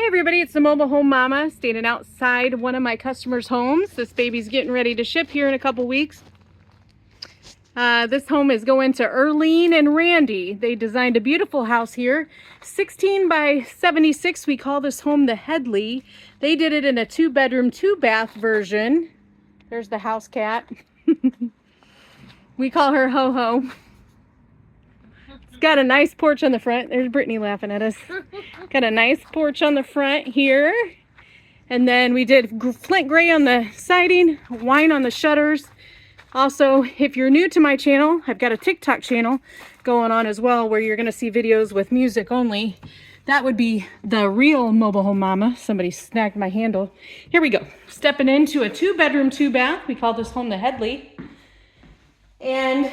everybody, it's the Mobile Home Mama standing outside one of my customers' homes. This baby's getting ready to ship here in a couple weeks. This home is going to Erlene and Randy. They designed a beautiful house here, 16 by 76. We call this home the Headley. They did it in a 2-bedroom, 2-bath version. There's the house cat. We call her Ho Ho. Got a nice porch on the front. There's Brittany laughing at us. Got a nice porch on the front here. And then we did flint gray on the siding, wine on the shutters. Also, if you're new to my channel, I've got a TikTok channel going on as well where you're going to see videos with music only. That would be the real Mobile Home Mama. Somebody snagged my handle. Here we go. Stepping into a 2-bedroom, 2-bath. We call this home the Headley. And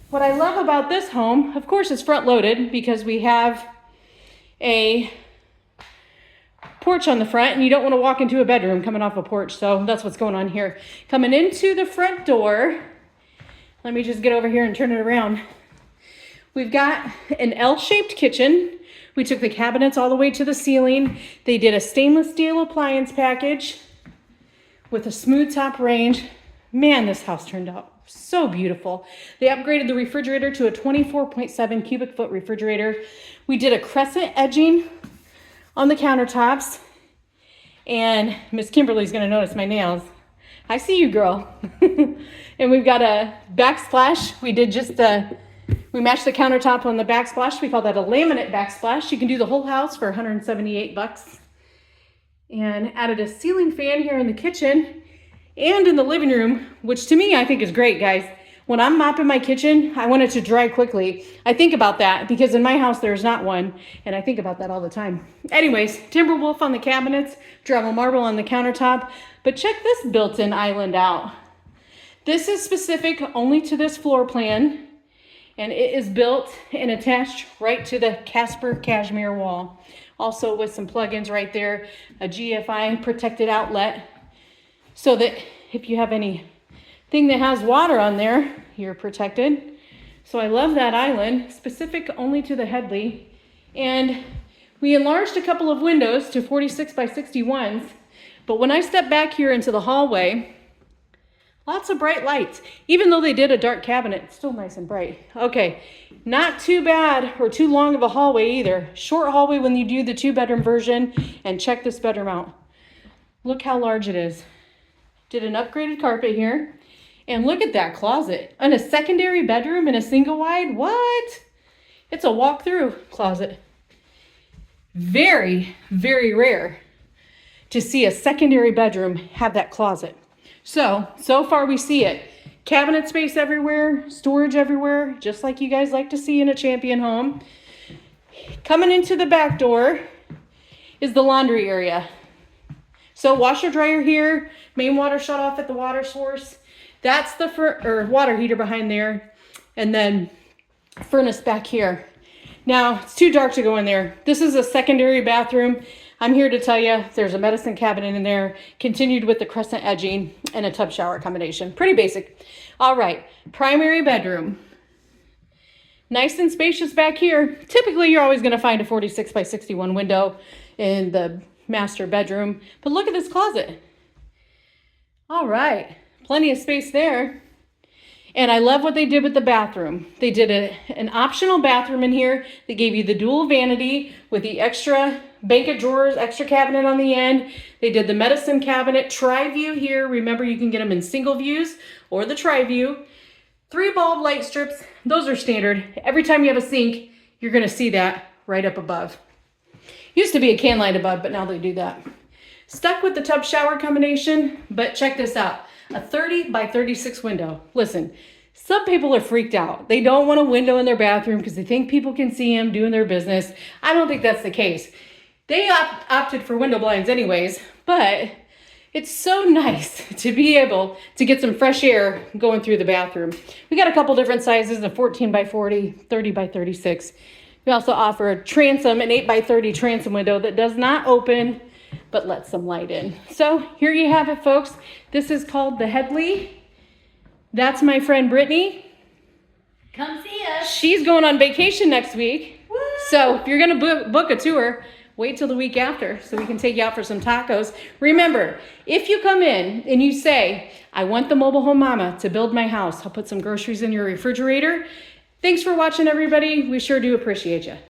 what I love about this home, of course, it's front loaded because we have a porch on the front and you don't want to walk into a bedroom coming off a porch. So that's what's going on here. Coming into the front door, let me just get over here and turn it around. We've got an L-shaped kitchen. We took the cabinets all the way to the ceiling. They did a stainless steel appliance package with a smooth top range. Man, this house turned out so beautiful. They upgraded the refrigerator to a 24.7 cubic foot refrigerator. We did a crescent edging on the countertops. And Miss Kimberly's gonna notice my nails. I see you, girl. And we've got a backsplash. We did just we matched the countertop on the backsplash. We call that a laminate backsplash. You can do the whole house for 178 bucks. And added a ceiling fan here in the kitchen and in the living room, which to me, I think is great, guys. When I'm mopping my kitchen, I want it to dry quickly. I think about that because in my house, there's not one. And I think about that all the time. Anyways, Timberwolf on the cabinets, dremel marble on the countertop. But check this built-in island out. This is specific only to this floor plan. And it is built and attached right to the Casper cashmere wall. Also with some plugins right there, a GFI protected outlet. So that if you have anything that has water on there, you're protected. So I love that island, specific only to the Headley. And we enlarged a couple of windows to 46 by 61s. But when I step back here into the hallway, lots of bright lights. Even though they did a dark cabinet, it's still nice and bright. Okay, not too bad or too long of a hallway either. Short hallway when you do the 2-bedroom version. And check this bedroom out. Look how large it is. Did an upgraded carpet here. And look at that closet. And a secondary bedroom in a single wide. What? It's a walk-through closet. Very, very rare to see a secondary bedroom have that closet. So far we see it. Cabinet space everywhere, storage everywhere, just like you guys like to see in a champion home. Coming into the back door is the laundry area. So washer dryer here, main water shut off at the water source. That's the water heater behind there. And then furnace back here. Now, it's too dark to go in there. This is a secondary bathroom. I'm here to tell you there's a medicine cabinet in there, continued with the crescent edging and a tub shower combination. Pretty basic. All right, primary bedroom. Nice and spacious back here. Typically, you're always gonna find a 46 by 61 window in the master bedroom, but look at this closet. All right, plenty of space there. And I love what they did with the bathroom. They did an optional bathroom in here. They gave you the dual vanity with the extra bank of drawers, extra cabinet on the end. They did the medicine cabinet, tri-view here. Remember, you can get them in single views or the tri-view. 3 bulb light strips, those are standard. Every time you have a sink, you're gonna see that right up above. Used to be a can light above, but now they do that. Stuck with the tub shower combination, but check this out. A 30 by 36 window. Listen, some people are freaked out. They don't want a window in their bathroom because they think people can see them doing their business. I don't think that's the case. They opted for window blinds anyways, but it's so nice to be able to get some fresh air going through the bathroom. We got a couple different sizes, a 14 by 40, 30 by 36. We also offer a transom, an 8 by 30 transom window that does not open, but lets some light in. So here you have it, folks. This is called the Headley. That's my friend Brittany. Come see us. She's going on vacation next week. Woo! So if you're gonna book a tour, wait till the week after so we can take you out for some tacos. Remember, if you come in and you say, I want the mobile home mama to build my house, I'll put some groceries in your refrigerator. Thanks for watching, everybody. We sure do appreciate you.